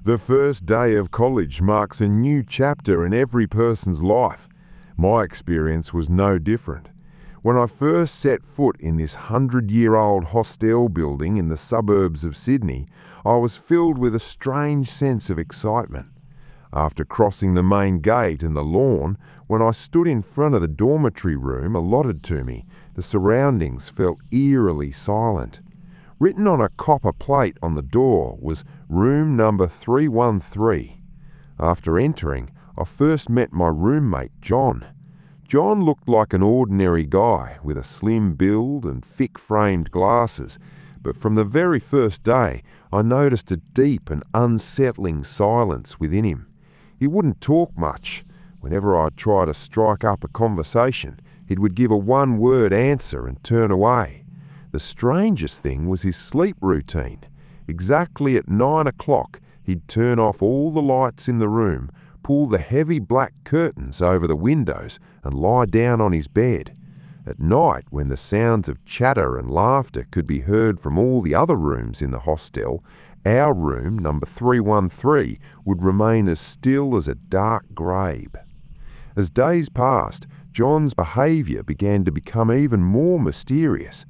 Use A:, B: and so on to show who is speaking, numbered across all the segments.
A: The first day of college marks a new chapter in every person's life. My experience was no different. When I first set foot in this 100-year-old hostel building in the suburbs of Sydney, I was filled with a strange sense of excitement. After crossing the main gate and the lawn, when I stood in front of the dormitory room allotted to me, the surroundings felt eerily silent. Written on a copper plate on the door was room number 313. After entering, I first met my roommate, John. John looked like an ordinary guy with a slim build and thick-framed glasses, but from the very first day, I noticed a deep and unsettling silence within him. He wouldn't talk much. Whenever I'd try to strike up a conversation, he would give a one-word answer and turn away. The strangest thing was his sleep routine. Exactly at 9 o'clock, he'd turn off all the lights in the room, pull the heavy black curtains over the windows, and lie down on his bed. At night, when the sounds of chatter and laughter could be heard from all the other rooms in the hostel, our room, number 313, would remain as still as a dark grave. As days passed, John's behaviour began to become even more mysterious.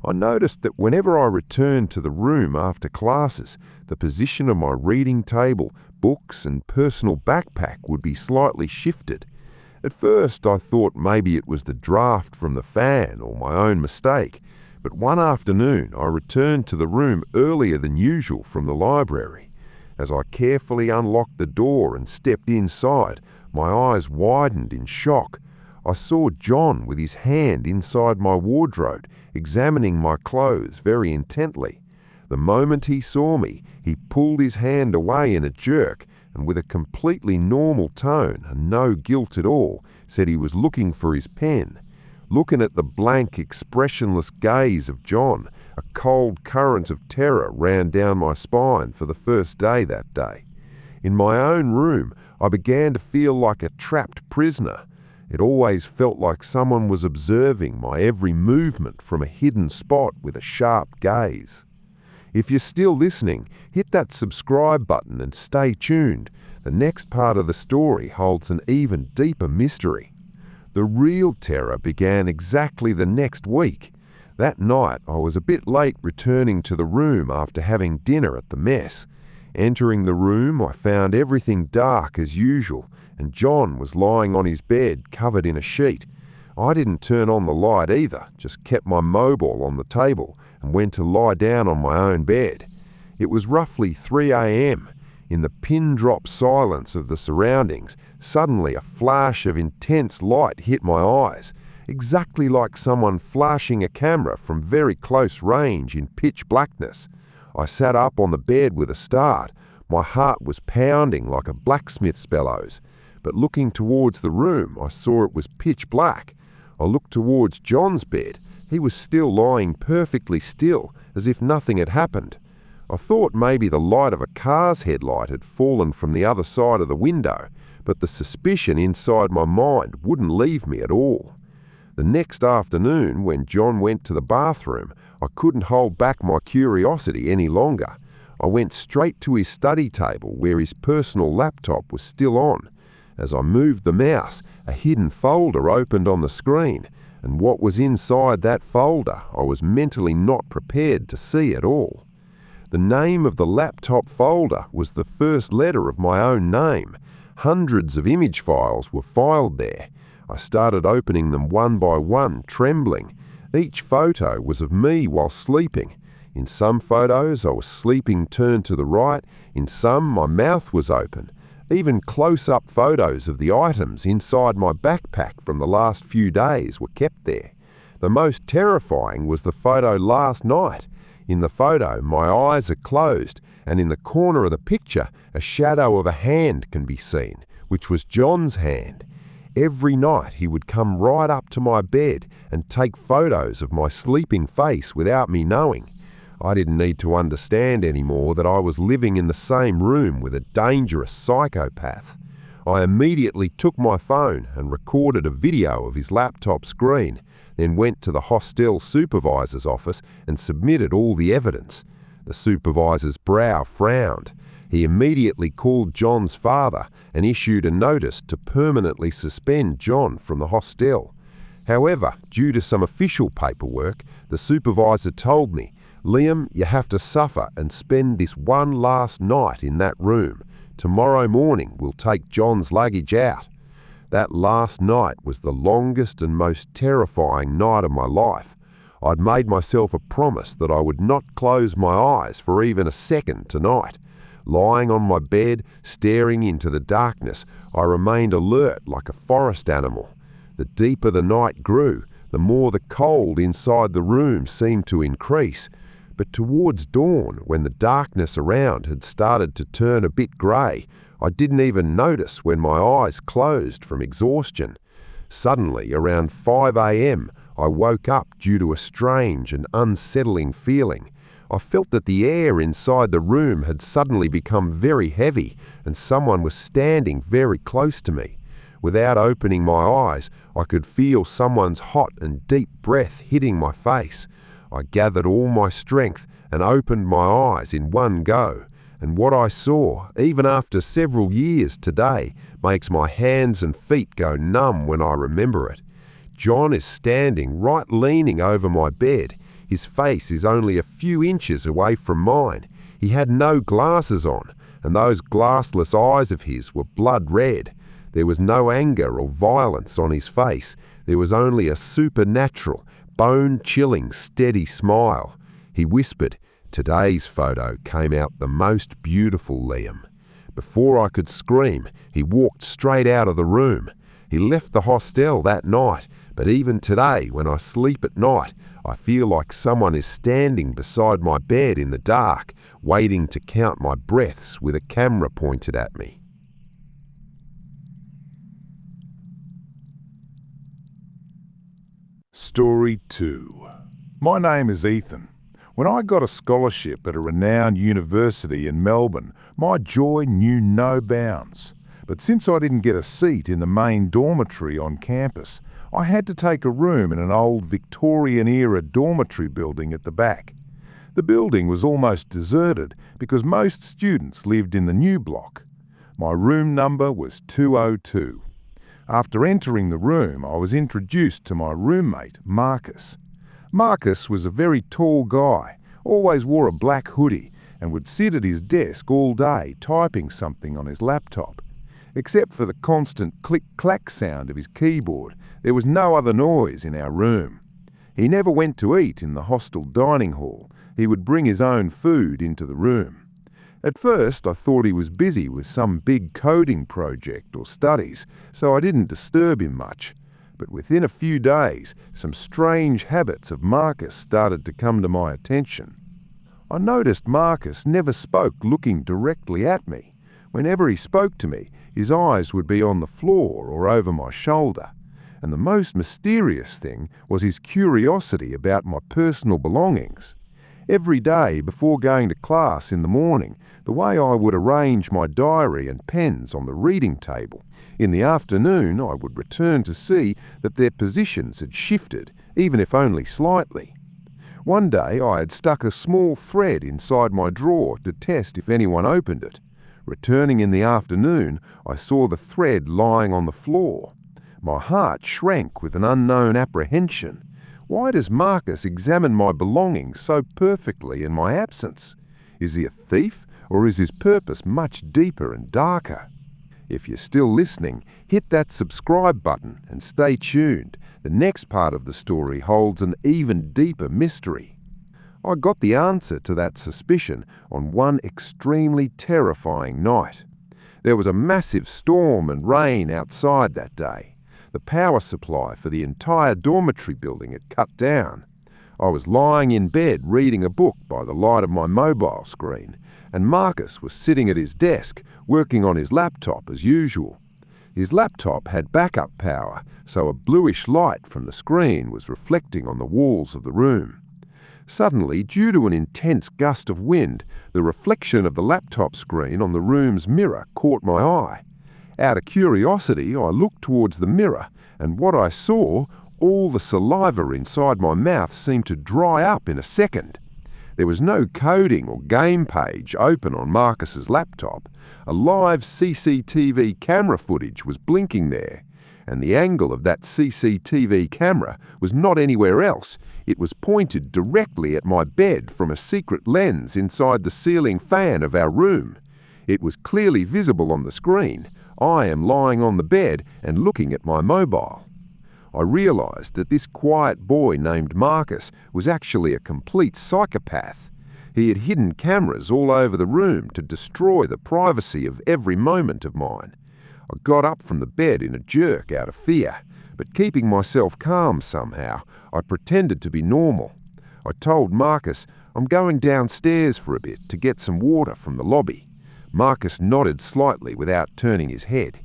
A: I noticed that whenever I returned to the room after classes, the position of my reading table, books and personal backpack would be slightly shifted. At first I thought maybe it was the draft from the fan or my own mistake, but one afternoon I returned to the room earlier than usual from the library. As I carefully unlocked the door and stepped inside, my eyes widened in shock. I saw John with his hand inside my wardrobe, examining my clothes very intently. The moment he saw me, he pulled his hand away in a jerk and with a completely normal tone and no guilt at all, said he was looking for his pen. Looking at the blank, expressionless gaze of John, a cold current of terror ran down my spine for the first day that day. In my own room, I began to feel like a trapped prisoner. It always felt like someone was observing my every movement from a hidden spot with a sharp gaze. If you're still listening, hit that subscribe button and stay tuned. The next part of the story holds an even deeper mystery. The real terror began exactly the next week. That night, I was a bit late returning to the room after having dinner at the mess. Entering the room, I found everything dark as usual, and John was lying on his bed covered in a sheet. I didn't turn on the light either, just kept my mobile on the table and went to lie down on my own bed. It was roughly 3 a.m. In the pin-drop silence of the surroundings, suddenly a flash of intense light hit my eyes, exactly like someone flashing a camera from very close range in pitch blackness. I sat up on the bed with a start. My heart was pounding like a blacksmith's bellows. But looking towards the room, I saw it was pitch black. I looked towards John's bed. He was still lying perfectly still, as if nothing had happened. I thought maybe the light of a car's headlight had fallen from the other side of the window, but the suspicion inside my mind wouldn't leave me at all. The next afternoon, when John went to the bathroom, I couldn't hold back my curiosity any longer. I went straight to his study table where his personal laptop was still on. As I moved the mouse, a hidden folder opened on the screen, and what was inside that folder I was mentally not prepared to see at all. The name of the laptop folder was the first letter of my own name. Hundreds of image files were filed there. I started opening them one by one, trembling. Each photo was of me while sleeping. In some photos I was sleeping turned to the right, in some my mouth was open. Even close-up photos of the items inside my backpack from the last few days were kept there. The most terrifying was the photo last night. In the photo, my eyes are closed, and in the corner of the picture, a shadow of a hand can be seen, which was John's hand. Every night he would come right up to my bed and take photos of my sleeping face without me knowing. I didn't need to understand anymore that I was living in the same room with a dangerous psychopath. I immediately took my phone and recorded a video of his laptop screen, then went to the hostel supervisor's office and submitted all the evidence. The supervisor's brow frowned.
B: He immediately called John's father and issued a notice to permanently suspend John from the hostel. However, due to some official paperwork, the supervisor told me, "Liam, you have to suffer and spend this one last night in that room. Tomorrow morning we'll take John's luggage out." That last night was the longest and most terrifying night of my life. I'd made myself a promise that I would not close my eyes for even a second tonight. Lying on my bed, staring into the darkness, I remained alert like a forest animal. The deeper the night grew, the more the cold inside the room seemed to increase. But towards dawn, when the darkness around had started to turn a bit grey, I didn't even notice when my eyes closed from exhaustion. Suddenly, around 5 a.m., I woke up due to a strange and unsettling feeling. I felt that the air inside the room had suddenly become very heavy and someone was standing very close to me. Without opening my eyes, I could feel someone's hot and deep breath hitting my face. I gathered all my strength and opened my eyes in one go. And what I saw, even after several years today, makes my hands and feet go numb when I remember it. John is standing right leaning over my bed. His face is only a few inches away from mine. He had no glasses on, and those glassless eyes of his were blood red. There was no anger or violence on his face. There was only a supernatural, bone-chilling, steady smile. He whispered, "Today's photo came out the most beautiful, Liam." Before I could scream, he walked straight out of the room. He left the hostel that night, but even today, when I sleep at night, I feel like someone is standing beside my bed in the dark, waiting to count my breaths with a camera pointed at me.
A: Story 2. My name is Ethan. When I got a scholarship at a renowned university in Melbourne, my joy knew no bounds. But since I didn't get a seat in the main dormitory on campus, I had to take a room in an old Victorian-era dormitory building at the back. The building was almost deserted because most students lived in the new block. My room number was 202. After entering the room, I was introduced to my roommate, Marcus. Marcus was a very tall guy, always wore a black hoodie, and would sit at his desk all day typing something on his laptop. Except for the constant click-clack sound of his keyboard, there was no other noise in our room. He never went to eat in the hostel dining hall. He would bring his own food into the room. At first, I thought he was busy with some big coding project or studies, so I didn't disturb him much. But within a few days, some strange habits of Marcus started to come to my attention. I noticed Marcus never spoke looking directly at me. Whenever he spoke to me, his eyes would be on the floor or over my shoulder. And the most mysterious thing was his curiosity about my personal belongings. Every day before going to class in the morning, the way I would arrange my diary and pens on the reading table, in the afternoon I would return to see that their positions had shifted, even if only slightly. One day I had stuck a small thread inside my drawer to test if anyone opened it. Returning in the afternoon, I saw the thread lying on the floor. My heart shrank with an unknown apprehension. Why does Marcus examine my belongings so perfectly in my absence? Is he a thief, or is his purpose much deeper and darker? If you're still listening, hit that subscribe button and stay tuned. The next part of the story holds an even deeper mystery. I got the answer to that suspicion on one extremely terrifying night. There was a massive storm and rain outside that day. The power supply for the entire dormitory building had cut down. I was lying in bed reading a book by the light of my mobile screen, and Marcus was sitting at his desk working on his laptop as usual. His laptop had backup power, so a bluish light from the screen was reflecting on the walls of the room. Suddenly, due to an intense gust of wind, the reflection of the laptop screen on the room's mirror caught my eye. Out of curiosity, I looked towards the mirror, and what I saw, all the saliva inside my mouth seemed to dry up in a second.
B: There was no coding or game page open on Marcus's laptop. A live CCTV camera footage was blinking there, and the angle of that CCTV camera was not anywhere else. It was pointed directly at my bed from a secret lens inside the ceiling fan of our room. It was clearly visible on the screen. I am lying on the bed and looking at my mobile. I realized that this quiet boy named Marcus was actually a complete psychopath. He had hidden cameras all over the room to destroy the privacy of every moment of mine. I got up from the bed in a jerk out of fear, but keeping myself calm somehow, I pretended to be normal. I told Marcus I'm going downstairs for a bit to get some water from the lobby. Marcus nodded slightly without turning his head.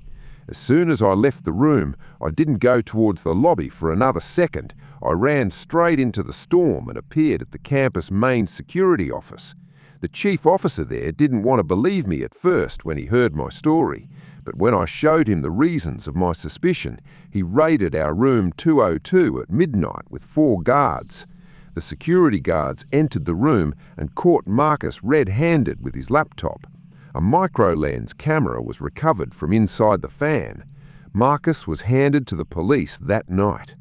B: As soon as I left the room, I didn't go towards the lobby for another second. I ran straight into the storm and appeared at the campus main security office. The chief officer there didn't want to believe me at first when he heard my story, but when I showed him the reasons of my suspicion, he raided our room 202 at midnight with 4 guards. The security guards entered the room and caught Marcus red-handed with his laptop. A micro-lens camera was recovered from inside the fan. Marcus was handed to the police that night.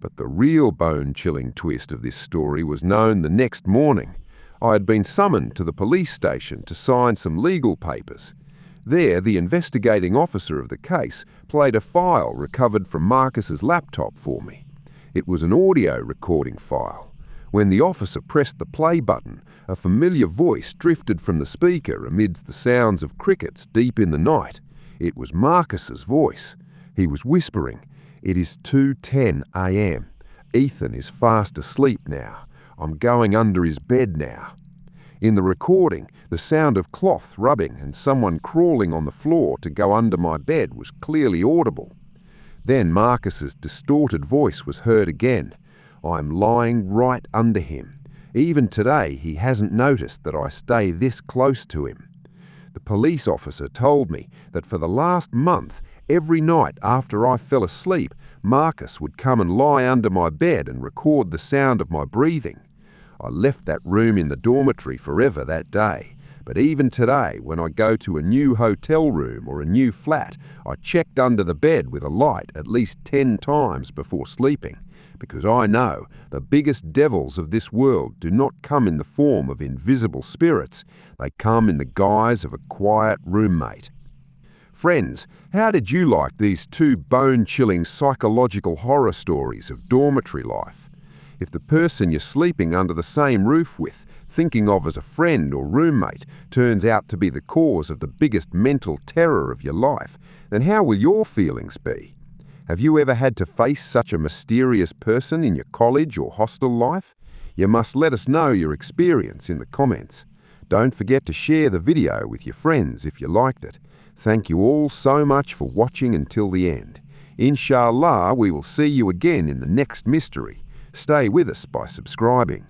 B: But the real bone-chilling twist of this story was known the next morning. I had been summoned to the police station to sign some legal papers. There, the investigating officer of the case played a file recovered from Marcus's laptop for me. It was an audio recording file. When the officer pressed the play button, a familiar voice drifted from the speaker amidst the sounds of crickets deep in the night. It was Marcus's voice. He was whispering, "It is 2:10 a.m. Ethan is fast asleep now. I'm going under his bed now." In the recording, the sound of cloth rubbing and someone crawling on the floor to go under my bed was clearly audible. Then Marcus's distorted voice was heard again. I'm lying right under him. Even today, he hasn't noticed that I stay this close to him. The police officer told me that for the last month, every night after I fell asleep, Marcus would come and lie under my bed and record the sound of my breathing. I left that room in the dormitory forever that day. But even today, when I go to a new hotel room or a new flat, I checked under the bed with a light at least 10 times before sleeping, because I know the biggest devils of this world do not come in the form of invisible spirits. They come in the guise of a quiet roommate. Friends, how did you like these 2 bone-chilling psychological horror stories of dormitory life? If the person you're sleeping under the same roof with, thinking of as a friend or roommate, turns out to be the cause of the biggest mental terror of your life, then how will your feelings be? Have you ever had to face such a mysterious person in your college or hostel life? You must let us know your experience in the comments. Don't forget to share the video with your friends if you liked it. Thank you all so much for watching until the end. Inshallah, we will see you again in the next mystery. Stay with us by subscribing.